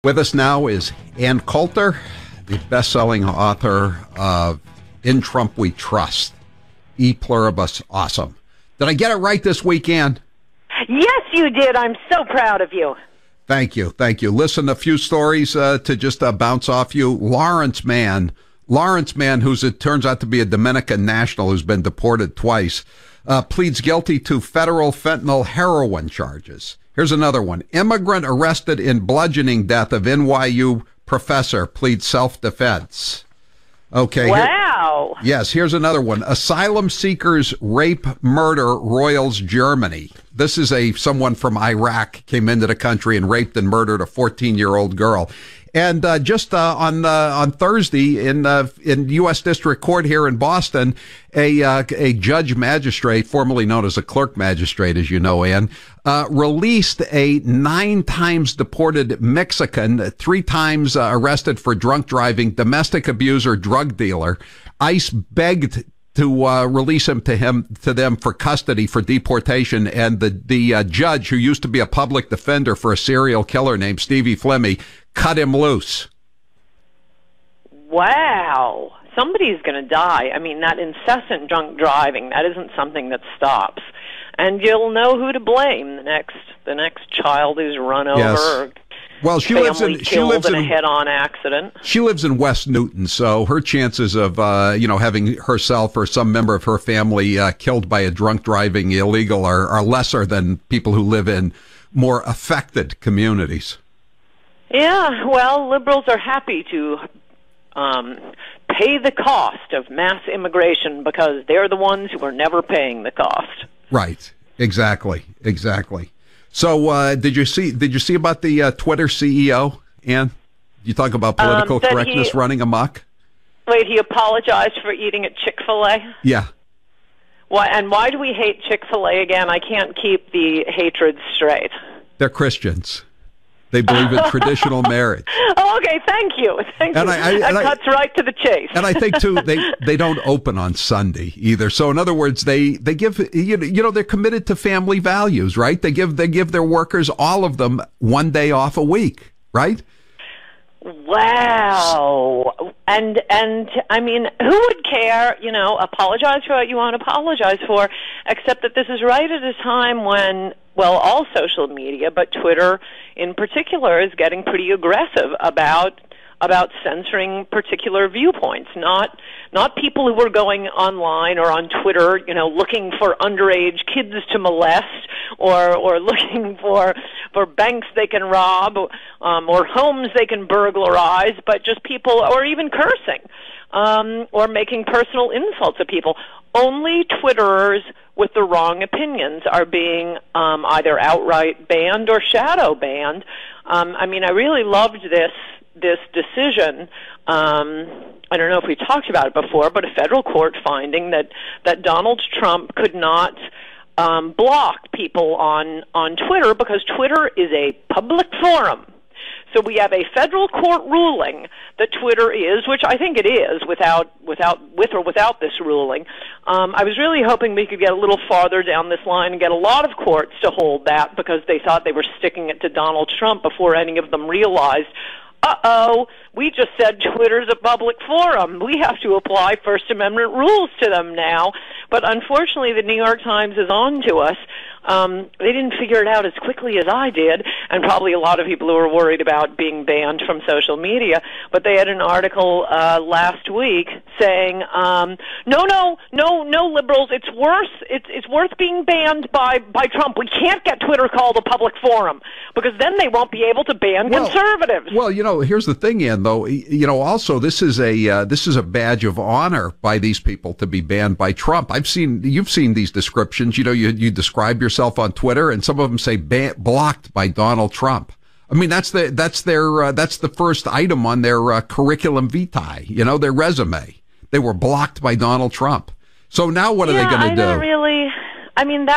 With us now is Ann Coulter, the best-selling author of In Trump We Trust, E Pluribus Awesome. Did I get it right this week, Ann? Yes, you did. I'm so proud of you. Thank you. Thank you. Listen, a few stories to just bounce off you. Lawrence Mann, it turns out to be a Dominican national who's been deported twice, pleads guilty to federal fentanyl heroin charges. Here's another one. Immigrant arrested in bludgeoning death of NYU professor pleads self-defense. Okay. Wow. Yes, here's another one. Asylum seekers rape murder royals Germany. This is someone from Iraq came into the country and raped and murdered a 14-year-old girl. And just on Thursday in U.S. District Court here in Boston, a judge magistrate, formerly known as a clerk magistrate, as you know, Ann, released a 9 times deported Mexican, 3 times arrested for drunk driving, domestic abuser, drug dealer. ICE begged to release him to them for custody for deportation, and the judge, who used to be a public defender for a serial killer named Stevie Flemmi, cut him loose. Wow. Somebody's going to die. I mean, that incessant drunk driving, that isn't something that stops. And you'll know who to blame. The next child who's run over. Yes. Well, she lives in a head-on accident. She lives in West Newton, so her chances of having herself or some member of her family killed by a drunk driving illegal are lesser than people who live in more affected communities. Yeah, well, liberals are happy to pay the cost of mass immigration because they're the ones who are never paying the cost. Right. Exactly. So, did you see about the Twitter CEO, Ann? You talk about political correctness running amok? Wait, he apologized for eating at Chick-fil-A? Yeah. Why do we hate Chick-fil-A again? I can't keep the hatred straight. They're Christians. They believe in traditional marriage. Oh, okay, thank you. That cuts right to the chase. And I think, too, they don't open on Sunday either. So, in other words, they give, they're committed to family values, right? They give their workers, all of them, 1 day off a week, right? Wow. And I mean, who would care, apologize for what you want to apologize for, except that this is right at a time when, well, all social media, but Twitter in particular, is getting pretty aggressive about censoring particular viewpoints, not people who are going online or on Twitter, looking for underage kids to molest or looking for banks they can rob or homes they can burglarize, but just people, or even cursing or making personal insults at people. Only Twitterers with the wrong opinions are being either outright banned or shadow banned. I mean, I really loved this decision. I don't know if we talked about it before, but a federal court finding that Donald Trump could not block people on Twitter because Twitter is a public forum. So we have a federal court ruling that Twitter is, which I think it is, with or without this ruling. I was really hoping we could get a little farther down this line and get a lot of courts to hold that because they thought they were sticking it to Donald Trump before any of them realized, we just said Twitter's a public forum. We have to apply First Amendment rules to them now. But unfortunately, the New York Times is on to us. They didn't figure it out as quickly as I did, and probably a lot of people who were worried about being banned from social media. But they had an article last week saying, no, liberals, it's worth being banned by Trump. We can't get Twitter called a public forum because then they won't be able to ban conservatives. Well, here's the thing, Ann, though. Also this is a badge of honor by these people to be banned by Trump. You've seen these descriptions. You describe yourself on Twitter, and some of them say blocked by Donald Trump. I mean, that's the first item on their curriculum vitae. Their resume. They were blocked by Donald Trump. So now what are they going to do? I mean,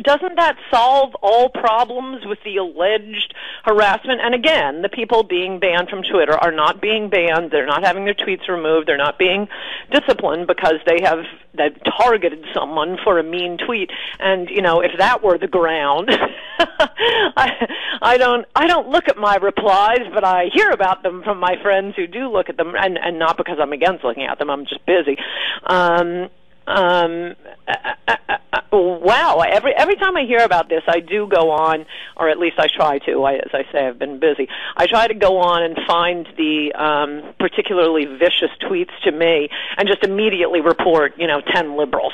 doesn't that solve all problems with the alleged harassment? And again, the people being banned from Twitter are not being banned. They're not having their tweets removed. They're not being disciplined because they've targeted someone for a mean tweet. And if that were the ground, I don't look at my replies, but I hear about them from my friends who do look at them, and not because I'm against looking at them. I'm just busy. Wow. Every time I hear about this, I do go on, or at least I try to. As I say, I've been busy. I try to go on and find the particularly vicious tweets to me and just immediately report, 10 liberals.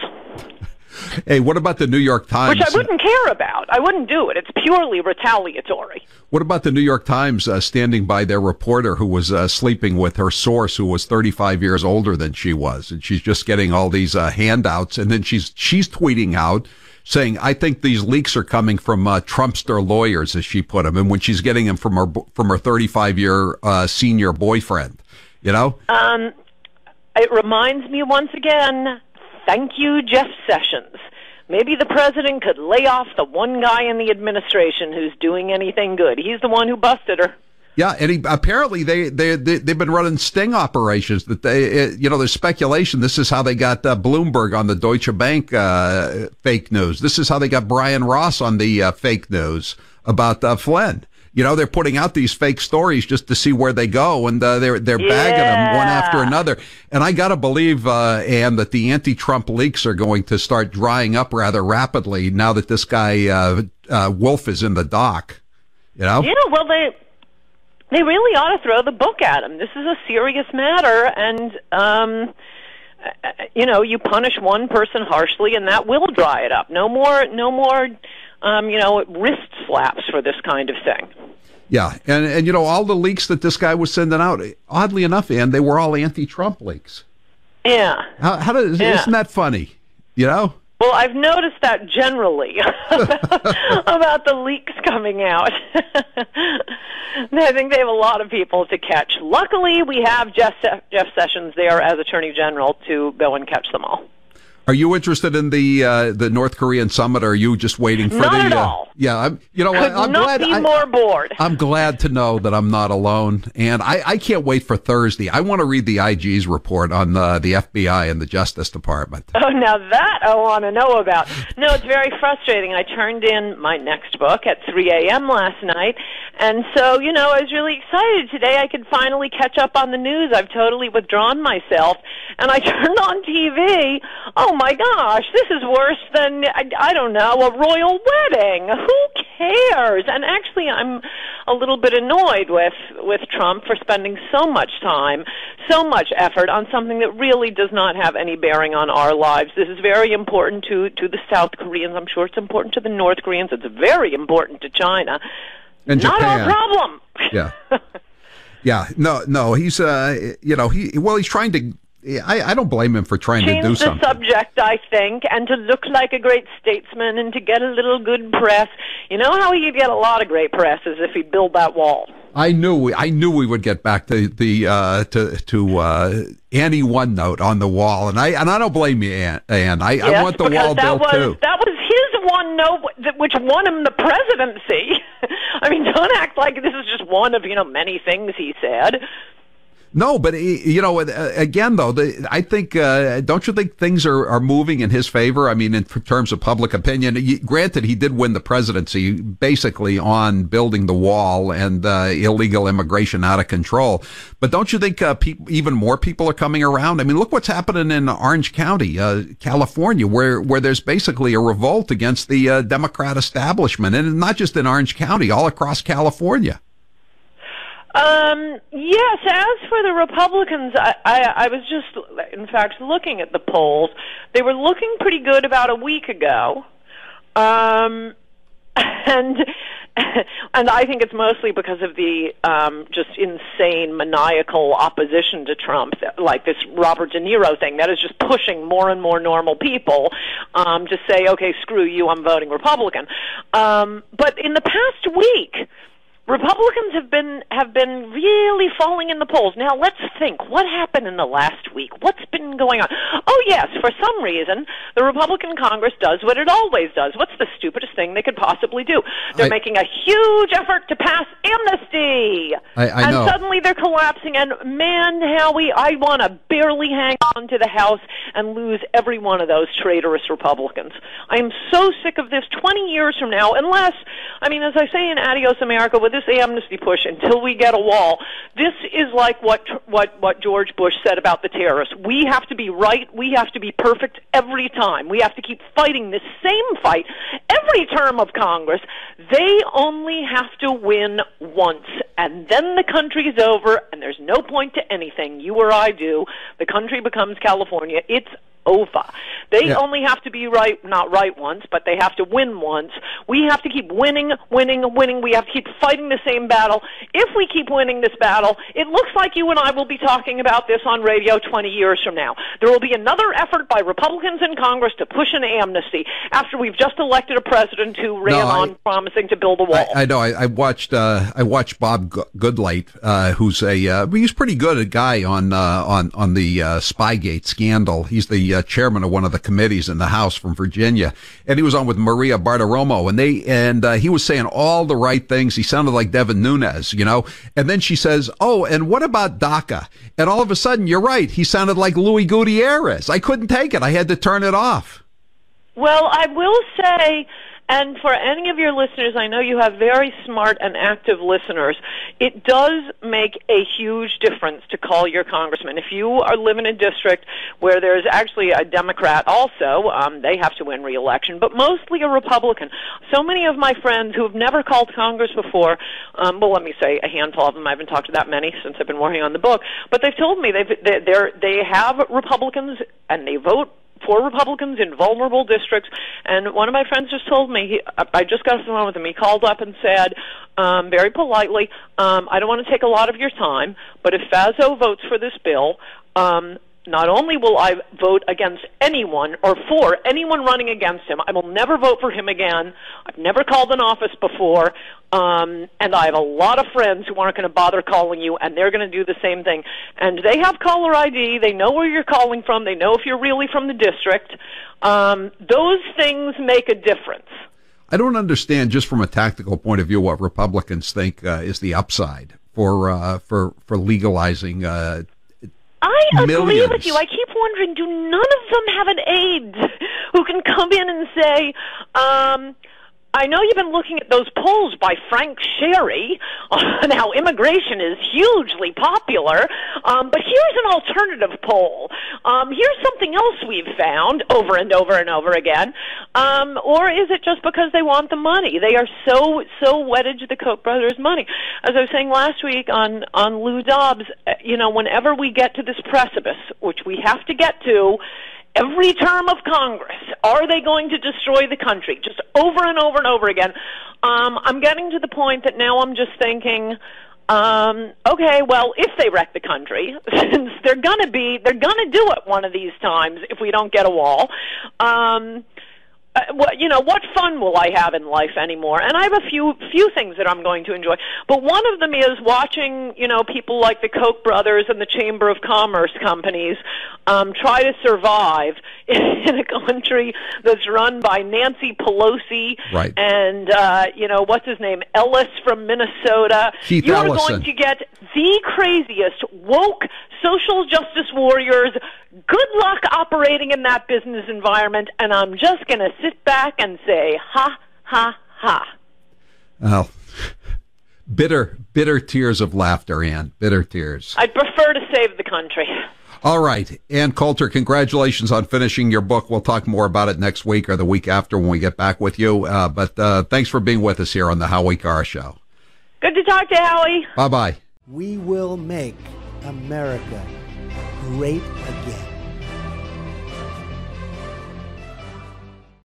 Hey, what about the New York Times? Which I wouldn't care about. I wouldn't do it. It's purely retaliatory. What about the New York Times standing by their reporter who was sleeping with her source, who was 35 years older than she was, and she's just getting all these handouts, and then she's tweeting out saying, "I think these leaks are coming from Trumpster lawyers," as she put them, and when she's getting them from her 35-year senior boyfriend, It reminds me once again. Thank you, Jeff Sessions. Maybe the president could lay off the one guy in the administration who's doing anything good. He's the one who busted her. Yeah, and apparently they've been running sting operations. That there's speculation. This is how they got Bloomberg on the Deutsche Bank fake news. This is how they got Brian Ross on the fake news about Flynn. They're putting out these fake stories just to see where they go, and they're bagging them one after another. And I got to believe, Ann, that the anti-Trump leaks are going to start drying up rather rapidly now that this guy Wolf is in the dock. Yeah, well, they really ought to throw the book at him. This is a serious matter, and you punish one person harshly, and that will dry it up. No more. Wrist slaps for this kind of thing. Yeah, and all the leaks that this guy was sending out, oddly enough, Ann, they were all anti-Trump leaks. Yeah. Isn't that funny? Well, I've noticed that generally about the leaks coming out. I think they have a lot of people to catch. Luckily, we have Jeff Sessions there as Attorney General to go and catch them all. Are you interested in the North Korean summit, or are you just waiting for Not at all. Yeah, I'm glad. Be more bored. I'm glad to know that I'm not alone, and I can't wait for Thursday. I want to read the IG's report on the FBI and the Justice Department. Oh, now that I want to know about. No, it's very frustrating. I turned in my next book at 3 a.m. last night, and so I was really excited today. I could finally catch up on the news. I've totally withdrawn myself, and I turned on TV. Oh my gosh, this is worse than, I don't know, a royal wedding. Who cares? And actually, I'm a little bit annoyed with Trump for spending so much time, so much effort on something that really does not have any bearing on our lives. This is very important to the South Koreans. I'm sure it's important to the North Koreans. It's very important to China. And not Japan. our problem. Yeah. Yeah. No. He's he's trying to. I don't blame him for trying to do something. Change the subject, I think, and to look like a great statesman and to get a little good press. You know how he'd get a lot of great press is if he'd build that wall. I knew we would get back to the Annie OneNote on the wall, and I don't blame you, Ann. I want the wall built too. That was his OneNote, which won him the presidency. I mean, don't act like this is just one of many things he said. No, but again, though, I think don't you think things are moving in his favor? I mean, in terms of public opinion. Granted, he did win the presidency basically on building the wall and illegal immigration out of control. But don't you think even more people are coming around? I mean, look what's happening in Orange County, California, where there's basically a revolt against the Democrat establishment, and not just in Orange County, all across California. Yes, as for the Republicans, I was just, in fact, looking at the polls. They were looking pretty good about a week ago. And I think it's mostly because of the just insane, maniacal opposition to Trump, like this Robert De Niro thing that is just pushing more and more normal people to say, okay, screw you, I'm voting Republican. But in the past week, Republicans have been really falling in the polls. Now let's think. What happened in the last week? What's been going on? Oh yes, for some reason the Republican Congress does what it always does. What's the stupidest thing they could possibly do? They're making a huge effort to pass amnesty. I know. And suddenly they're collapsing. And man, Howie, I want to barely hang on to the House and lose every one of those traitorous Republicans. I am so sick of this 20 years from now, unless, I mean, as I say in Adios America, with this amnesty push, until we get a wall, this is like what George Bush said about the terrorists. We have to be right. We have to be perfect every time. We have to keep fighting this same fight every term of Congress. They only have to win once, and then the country's over, and there's no point to anything you or I do. The country becomes California. It's over. They only have to be right, not right once, but they have to win once. We have to keep winning. We have to keep fighting the same battle. If we keep winning this battle, it looks like you and I will be talking about this on radio 20 years from now. There will be another effort by Republicans in Congress to push an amnesty after we've just elected a president who ran on promising to build a wall. I know. I watched Bob Goodlate, who's he's pretty good a guy on the Spygate scandal. He's the chairman of one of the committees in the House from Virginia, and he was on with Maria Bartiromo, and he was saying all the right things. He sounded like Devin Nunes, and then she says, "Oh, and what about DACA?" And all of a sudden, you're right. He sounded like Luis Gutierrez. I couldn't take it. I had to turn it off. Well, I will say, and for any of your listeners, I know you have very smart and active listeners, it does make a huge difference to call your congressman. If you live in a district where there's actually a Democrat also, they have to win re-election, but mostly a Republican. So many of my friends who have never called Congress before, well, let me say a handful of them, I haven't talked to that many since I've been working on the book, but they've told me they have Republicans and they vote for Republicans in vulnerable districts. And one of my friends just told me, I just got off the phone with him, he called up and said, very politely, I don't want to take a lot of your time, but if Faso votes for this bill, not only will I vote against anyone or for anyone running against him, I will never vote for him again. I've never called an office before, and I have a lot of friends who aren't going to bother calling you, and they're going to do the same thing. And they have caller ID. They know where you're calling from. They know if you're really from the district. Those things make a difference. I don't understand, just from a tactical point of view, what Republicans think is the upside for legalizing I agree millions. with you. I keep wondering, do none of them have an aide who can come in and say, I know you've been looking at those polls by Frank Sherry on how immigration is hugely popular, but here's an alternative poll. Here's something else we've found over and over and over again. Or is it just because they want the money? They are so wedded to the Koch brothers' money. As I was saying last week on Lou Dobbs, whenever we get to this precipice, which we have to get to, every term of Congress, are they going to destroy the country? Just over and over and over again. I'm getting to the point that now I'm just thinking, okay, well, if they wreck the country, since they're gonna do it one of these times if we don't get a wall, what fun will I have in life anymore? And I have a few things that I'm going to enjoy. But one of them is watching, people like the Koch brothers and the Chamber of Commerce companies try to survive in a country that's run by Nancy Pelosi, right, and what's his name, Ellis from Minnesota. Keith You're Ellison. going to get the craziest woke social justice warriors. Good luck operating in that business environment, and I'm just going to sit back and say, ha, ha, ha. Well, bitter tears of laughter, Ann. Bitter tears. I'd prefer to save the country. All right. Ann Coulter, congratulations on finishing your book. We'll talk more about it next week or the week after when we get back with you. But thanks for being with us here on the Howie Carr Show. Good to talk to you, Howie. Bye-bye. We will make America great again.